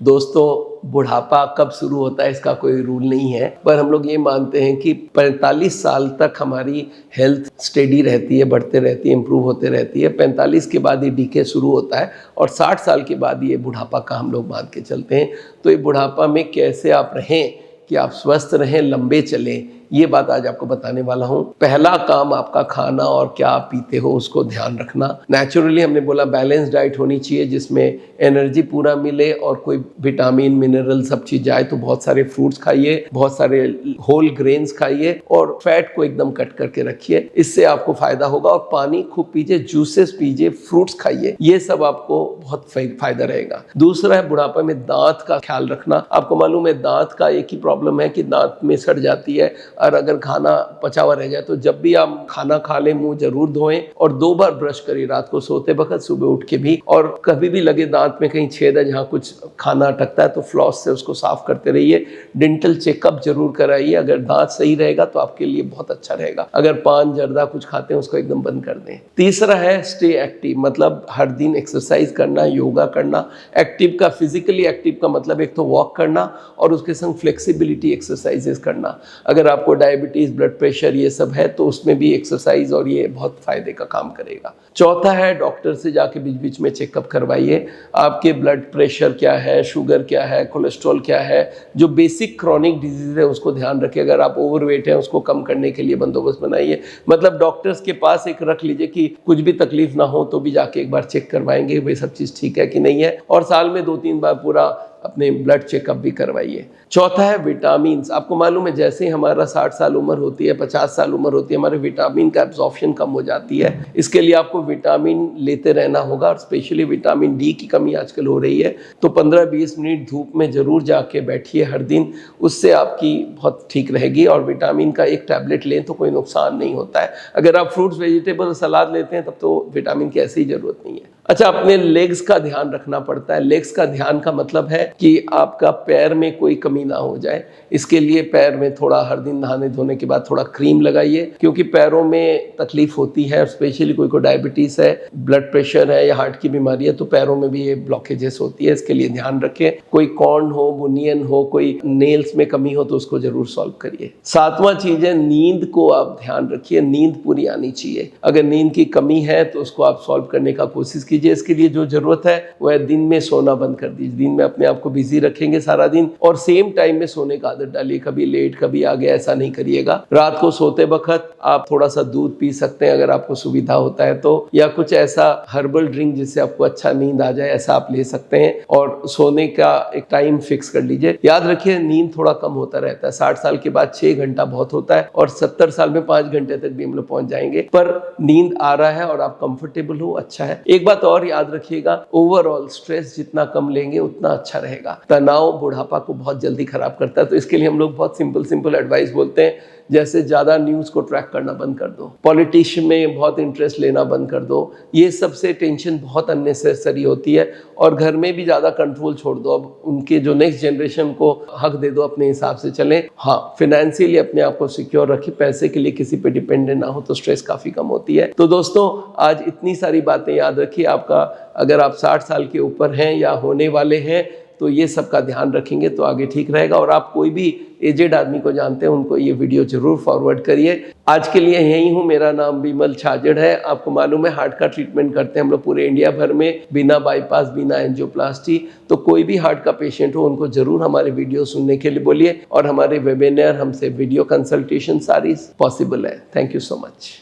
दोस्तों, बुढ़ापा कब शुरू होता है इसका कोई रूल नहीं है, पर हम लोग ये मानते हैं कि 45 साल तक हमारी हेल्थ स्टेडी रहती है, बढ़ते रहती है, इम्प्रूव होते रहती है। 45 के बाद ये डीके शुरू होता है और 60 साल के बाद ये बुढ़ापा का हम लोग मान के चलते हैं। तो ये बुढ़ापा में कैसे आप रहें कि आप स्वस्थ रहें, लंबे चलें, ये बात आज आपको बताने वाला हूँ। पहला काम आपका खाना और क्या आप पीते हो उसको ध्यान रखना। नेचुरली हमने बोला बैलेंस डाइट होनी चाहिए जिसमें एनर्जी पूरा मिले और कोई विटामिन मिनरल सब चीज़ जाए। तो बहुत सारे फ्रूट्स खाइए, बहुत सारे होल ग्रेन्स खाइए और फैट को एकदम कट करके रखिए, इससे आपको फायदा होगा। और पानी खूब पीजिए, जूसेस पीजिए, फ्रूट्स खाइए, ये सब आपको बहुत फायदा रहेगा। दूसरा है बुढ़ापे में दांत का ख्याल रखना। आपको मालूम है दांत का एक ही प्रॉब्लम है कि दांत में सड़ जाती है, और अगर खाना पचा हुआ रह जाए तो जब भी आप खाना खा लें मुंह जरूर धोएं और 2 बार ब्रश करिए, रात को सोते वक्त, सुबह उठ के भी। और कभी भी लगे दांत में कहीं छेद है जहाँ कुछ खाना अटकता है तो फ्लॉस से उसको साफ करते रहिए। डेंटल चेकअप जरूर कराइए। अगर दांत सही रहेगा तो आपके लिए बहुत अच्छा रहेगा। अगर पान जर्दा कुछ खाते हैं उसको एकदम बंद कर दें। तीसरा है स्टे एक्टिव, मतलब हर दिन एक्सरसाइज करना, योगा करना। एक्टिव का, फिजिकली एक्टिव का मतलब एक तो वॉक करना और उसके संग फ्लेक्सिबिलिटी एक्सरसाइजेस करना। अगर आपको डायबिटीज, ब्लड प्रेशर ये सब है तो उसमें भी एक्सरसाइज और ये बहुत फायदे का काम करेगा। चौथा है डॉक्टर से जाके बीच बीच में चेकअप करवाइए। आपके ब्लड प्रेशर क्या है, शुगर क्या है, कोलेस्ट्रॉल क्या है, जो बेसिक क्रॉनिक डिजीज है उसको ध्यान रखिए। अगर आप ओवरवेट हैं उसको कम करने के लिए बंदोबस्त बनाइए। मतलब डॉक्टर्स के पास एक रख लीजिए कि कुछ भी तकलीफ ना हो तो भी जाके एक बार चेक करवाएंगे वे सब चीज़ ठीक है कि नहीं है। और साल में 2-3 बार पूरा अपने ब्लड चेकअप भी करवाइए। चौथा है विटामिन। आपको मालूम है जैसे ही हमारा 60 साल उम्र होती है, 50 साल उम्र होती है, हमारे विटामिन का एब्जॉर्प्शन कम हो जाती है। इसके लिए आपको विटामिन लेते रहना होगा और स्पेशली विटामिन डी की कमी आजकल हो रही है। तो 15-20 मिनट धूप में जरूर जाके बैठिए हर दिन, उससे आपकी बहुत ठीक रहेगी। और विटामिन का एक टैबलेट लें तो कोई नुकसान नहीं होता है। अगर आप फ्रूट्स, वेजिटेबल, सलाद लेते हैं तब तो विटामिन की ऐसी जरूरत नहीं है। अच्छा, अपने लेग्स का ध्यान रखना पड़ता है। लेग्स का ध्यान का मतलब है कि आपका पैर में कोई कमी ना हो जाए। इसके लिए पैर में थोड़ा हर दिन नहाने धोने के बाद थोड़ा क्रीम लगाइए, क्योंकि पैरों में तकलीफ होती है। स्पेशली कोई को डायबिटीज है, ब्लड प्रेशर है या हार्ट की बीमारी है तो पैरों में भी ये ब्लॉकेजेस होती है। इसके लिए ध्यान रखें। कोई कॉर्न हो, बुनियन हो, कोई नेल्स में कमी हो तो उसको जरूर सॉल्व करिए। 7वां चीज है नींद को आप ध्यान रखिए। नींद पूरी आनी चाहिए। अगर नींद की कमी है तो उसको आप सॉल्व करने का कोशिश कीजिए। इसके लिए जो जरूरत है वो है दिन में सोना बंद कर दीजिए। दिन में अपने आप को बिजी रखेंगे सारा दिन और सेम टाइम में सोने का आदत डालिए। कभी लेट कभी आगे ऐसा नहीं करिएगा। रात को सोते वक्त आप थोड़ा सा दूध पी सकते हैं अगर आपको सुविधा होता है तो, या कुछ ऐसा हर्बल ड्रिंक जिससे आपको अच्छा नींद आ जाए ऐसा आप ले सकते हैं। और सोने का एक टाइम फिक्स कर लीजिए। याद रखिए नींद थोड़ा कम होता रहता है। 60 साल के बाद 6 घंटा बहुत होता है और 70 साल में 5 घंटे तक भी हम लोग पहुंच जाएंगे। पर नींद आ रहा है और आप कंफर्टेबल हो, अच्छा है। एक बात और याद रखिएगा, ओवरऑल स्ट्रेस जितना कम लेंगे उतना अच्छा रहेगा। तनाव बुढ़ापा को बहुत जल्दी खराब करता है। तो इसके लिए हम लोग बहुत सिंपल एडवाइस बोलते हैं, जैसे ज़्यादा न्यूज़ को ट्रैक करना बंद कर दो, पॉलिटिशियन में बहुत इंटरेस्ट लेना बंद कर दो। ये सबसे टेंशन बहुत अननेसेसरी होती है। और घर में भी ज़्यादा कंट्रोल छोड़ दो। अब उनके जो नेक्स्ट जनरेशन को हक दे दो, अपने हिसाब से चलें। हाँ, फाइनेंशियली अपने आप को सिक्योर रखिए। पैसे के लिए किसी पे डिपेंडेंट ना हो तो स्ट्रेस काफ़ी कम होती है। तो दोस्तों, आज इतनी सारी बातें याद रखिए। आपका अगर आप 60 साल के ऊपर हैं या होने वाले हैं तो ये सब का ध्यान रखेंगे तो आगे ठीक रहेगा। और आप कोई भी एजेड आदमी को जानते हैं उनको ये वीडियो जरूर फॉरवर्ड करिए। आज के लिए यही हूँ। मेरा नाम विमल छाजड़ है। आपको मालूम है हार्ट का ट्रीटमेंट करते हैं हम लोग पूरे इंडिया भर में, बिना बाईपास, बिना एंजियोप्लास्टी। तो कोई भी हार्ट का पेशेंट हो उनको जरूर हमारे वीडियो सुनने के लिए बोलिए। और हमारे वेबिनार, हमसे वीडियो कंसल्टेशन सारी पॉसिबल है। Thank you so much.